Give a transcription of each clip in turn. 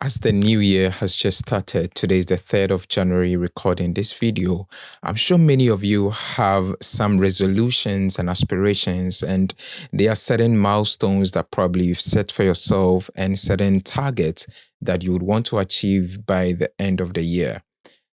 As the new year has just started, today is the 3rd of January recording this video. I'm sure many of you have some resolutions and aspirations, and there are certain milestones that probably you've set for yourself and certain targets that you would want to achieve by the end of the year.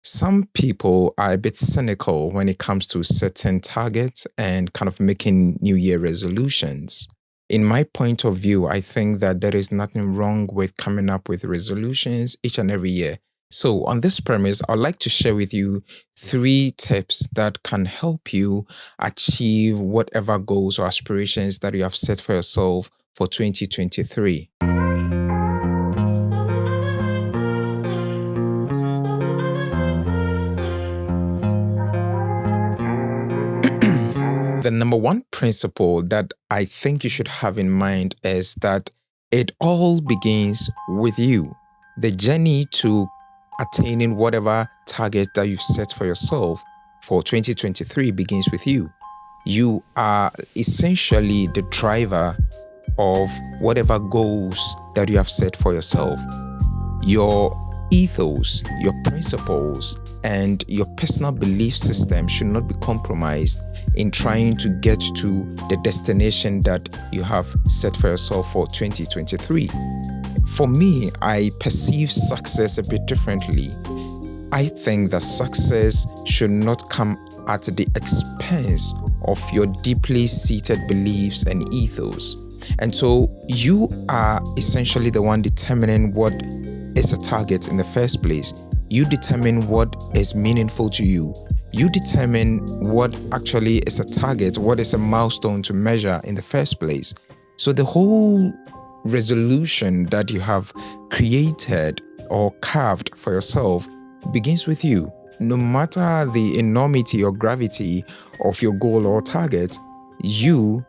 Some people are a bit cynical when it comes to certain targets and kind of making New Year resolutions. In my point of view, I think that there is nothing wrong with coming up with resolutions each and every year. So on this premise, I'd like to share with you 3 tips that can help you achieve whatever goals or aspirations that you have set for yourself for 2023. The number 1 principle that I think you should have in mind is that it all begins with you. The journey to attaining whatever target that you've set for yourself for 2023 begins with you. You are essentially the driver of whatever goals that you have set for yourself. Your ethos, your principles, and your personal belief system should not be compromised in trying to get to the destination that you have set for yourself for 2023. For me, I perceive success a bit differently. I think that success should not come at the expense of your deeply seated beliefs and ethos. And so you are essentially the one determining what is a target in the first place. You determine what is meaningful to you. You determine what actually is a target, what is a milestone to measure in the first place. So the whole resolution that you have created or carved for yourself begins with you. No matter the enormity or gravity of your goal or target, you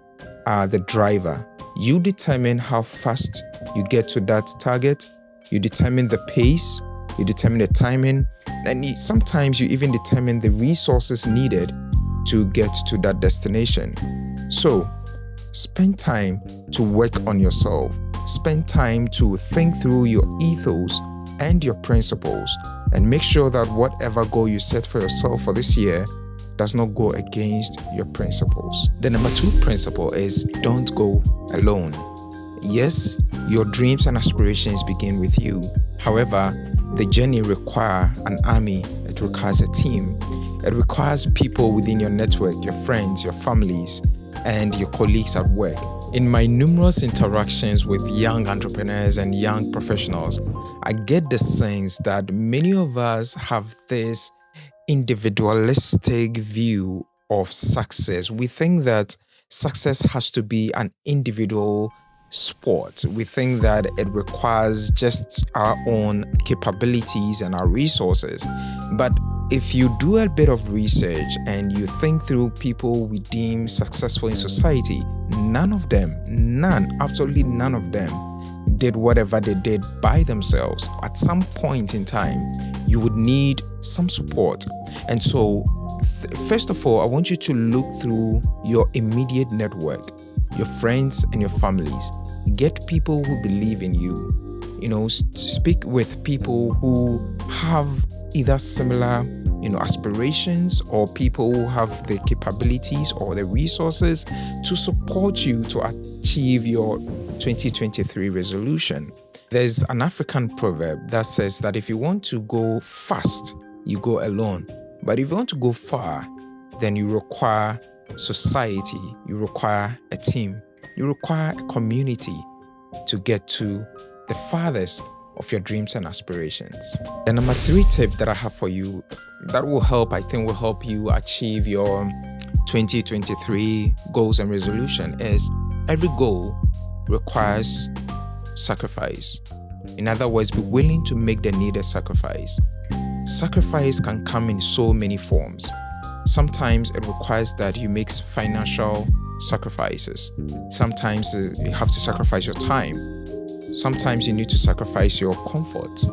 are the driver. You determine how fast you get to that target. You determine the pace. You determine the timing, and sometimes you even determine the resources needed to get to that destination. So, spend time to work on yourself. Spend time to think through your ethos and your principles, and make sure that whatever goal you set for yourself for this year does not go against your principles. The number 2 principle is don't go alone. Yes, your dreams and aspirations begin with you. However, the journey requires an army, it requires a team, it requires people within your network, your friends, your families, and your colleagues at work. In my numerous interactions with young entrepreneurs and young professionals, I get the sense that many of us have this individualistic view of success. We think that success has to be an individual sport. We think that it requires just our own capabilities and our resources. But if you do a bit of research and you think through people we deem successful in society, absolutely none of them did whatever they did by themselves. At some point in time, you would need some support. And so, first of all, I want you to look through your immediate network, your friends and your families. Get people who believe in you. Speak with people who have either similar, aspirations, or people who have the capabilities or the resources to support you to achieve your 2023 resolution. There's an African proverb that says that if you want to go fast, you go alone. But if you want to go far, then you require society, you require a team, you require a community to get to the farthest of your dreams and aspirations. The number 3 tip that I have for you that will help you achieve your 2023 goals and resolution is every goal requires sacrifice. In other words, be willing to make the needed sacrifice. Sacrifice can come in so many forms. Sometimes it requires that you make financial sacrifices. Sometimes you have to sacrifice your time. Sometimes you need to sacrifice your comfort.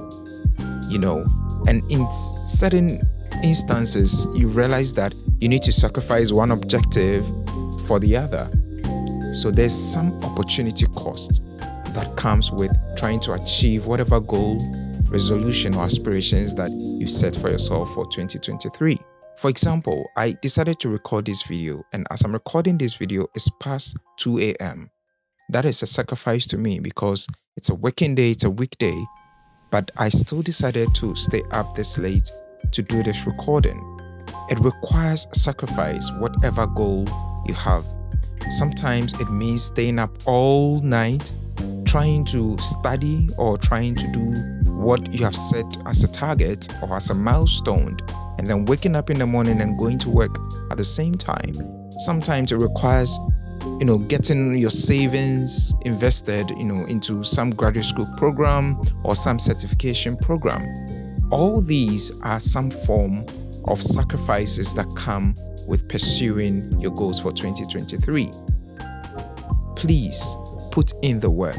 And in certain instances, you realize that you need to sacrifice one objective for the other. So there's some opportunity cost that comes with trying to achieve whatever goal, resolution, or aspirations that you set for yourself for 2023. For example, I decided to record this video, and as I'm recording this video, it's past 2 a.m. That is a sacrifice to me because it's a working day, it's a weekday, but I still decided to stay up this late to do this recording. It requires sacrifice, whatever goal you have. Sometimes it means staying up all night, trying to study or trying to do what you have set as a target or as a milestone, and then waking up in the morning and going to work at the same time. Sometimes it requires, getting your savings invested, into some graduate school program or some certification program. All these are some form of sacrifices that come with pursuing your goals for 2023. Please put in the work.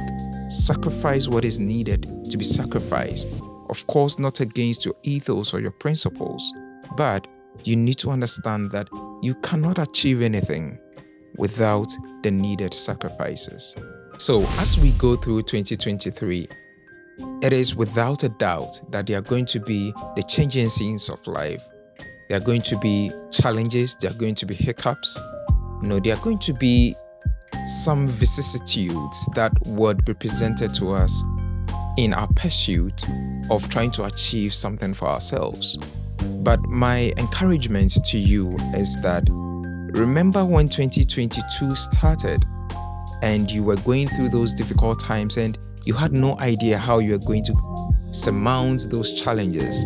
Sacrifice what is needed to be sacrificed. Of course, not against your ethos or your principles, but you need to understand that you cannot achieve anything without the needed sacrifices. So as we go through 2023, it is without a doubt that there are going to be the changing scenes of life. There are going to be challenges, there are going to be hiccups, there are going to be some vicissitudes that would be presented to us in our pursuit of trying to achieve something for ourselves. But my encouragement to you is that remember when 2022 started and you were going through those difficult times and you had no idea how you were going to surmount those challenges.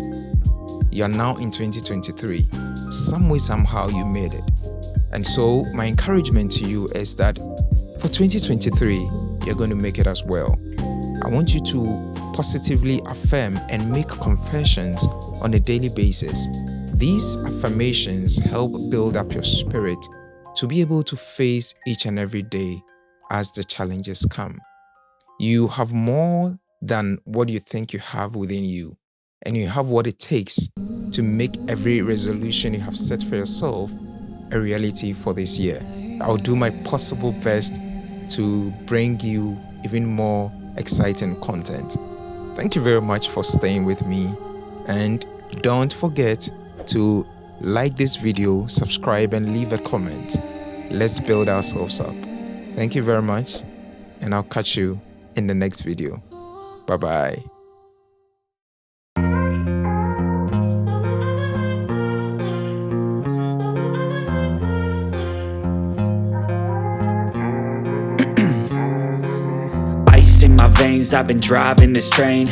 You are now in 2023. Some way, somehow you made it. And so my encouragement to you is that for 2023, you're going to make it as well. I want you to positively affirm and make confessions on a daily basis. These affirmations help build up your spirit to be able to face each and every day as the challenges come. You have more than what you think you have within you, and you have what it takes to make every resolution you have set for yourself a reality for this year. I'll do my possible best to bring you even more exciting content. Thank you very much for staying with me, and don't forget to like this video, subscribe, and leave a comment. Let's build ourselves up. Thank you very much, and I'll catch you in the next video. Bye-bye. Ice in my veins, I've been driving this train.